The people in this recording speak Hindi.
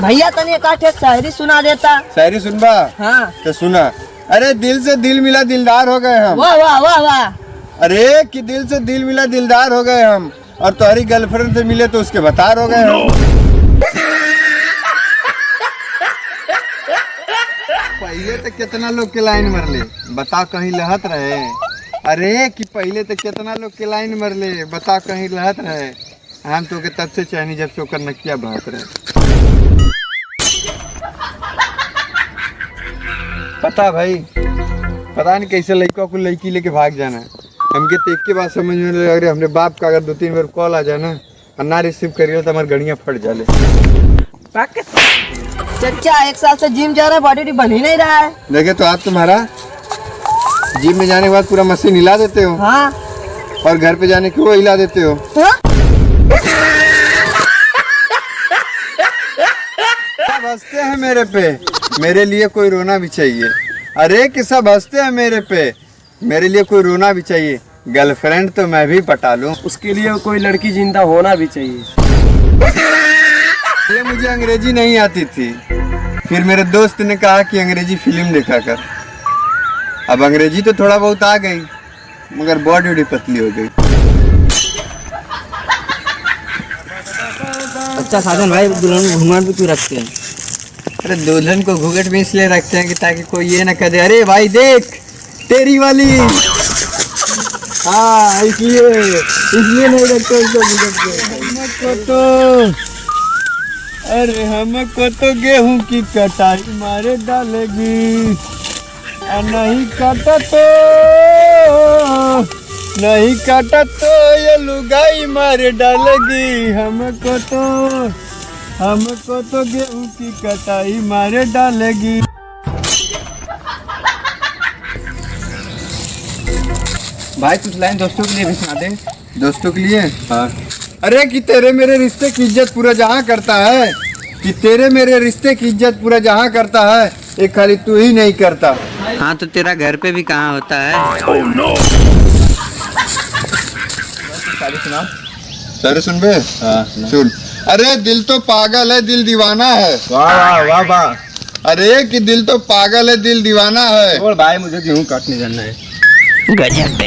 भैया तने काठे शायरी सुना देता। शायरी सुनबा? हाँ तो सुना। अरे दिल से दिल मिला दिलदार हो गए हम। वाह वाह वाह वाह। अरे कि दिल से दिल मिला दिलदार हो गए हम, और तुम्हारी गर्लफ्रेंड से मिले तो उसके बतार हो गए हम। पहले तो कितना लोग के लाइन मरले, बता कहीं लहत रहे। अरे कि पहले तो कितना लोग के लाइन मरले, बता कहीं लहत रहे। हम तो के तब से चाहनी जब से ओकर नकिया बहत रहे। पता भाई, पता नहीं कैसे लड़का को लड़की लेके भाग जाना है। हमके तो एक के बात समझ में लग रहा है, हमने बाप का अगर 2-3 बार कॉल आ जाना और ना रिसीव करिए तो हमारी गड़ियाँ फट जाले। चचा 1 साल से जिम जा रहा है, बॉडी बन ही नहीं रहा है। देखे तो आप तुम्हारा जिम में जाने के बाद पूरा मशीन हिला देते हो। हाँ। और घर पे जाने के वो हिला देते हो। हाँ? सब हंसते हैं मेरे पे, मेरे लिए कोई रोना भी चाहिए। अरे कि सब हंसते हैं मेरे पे, मेरे लिए कोई रोना भी चाहिए। गर्लफ्रेंड तो मैं भी पटा लूं, उसके लिए कोई लड़की जिंदा होना भी चाहिए। ये मुझे अंग्रेजी नहीं आती थी, फिर मेरे दोस्त ने कहा कि अंग्रेजी फिल्म देखा कर। अब अंग्रेजी तो थोड़ा बहुत आ गई, मगर बॉडी उड़ी पतली हो गई। अच्छा साधन भाई, दुल्हन को घूंघट भी क्यों रखते हैं? अरे दुल्हन को घूंघट भी इसलिए रखते हैं कि ताकि कोई ये ना कहे अरे भाई देख तेरी वाली। हाँ इसलिए नहीं रखते उसको घूंघट को। अरे हमको तो गेहूं की कटाई मारे डालेगी, नहीं काटा तो ये लुगाई मारे डालेगी। हमको तो गेहूं की कटाई मारे डालेगी। भाई कुछ लाइन दोस्तों के लिए भी सुना दे। दोस्तों के लिए? हाँ। अरे कि तेरे मेरे रिश्ते की इज्जत पूरा जहां करता है, कि तेरे मेरे रिश्ते की इज्जत पूरा जहां करता है, एक खाली तू ही नहीं करता। हाँ तो तेरा घर पे भी कहाँ होता है? सारे सुन बे। हाँ, सुन। अरे दिल तो पागल है दिल दीवाना है। वाह वाह वाह वाह। अरे कि दिल तो पागल है दिल दीवाना है। और भाई मुझे गेहूं काटने जाना है। गजब।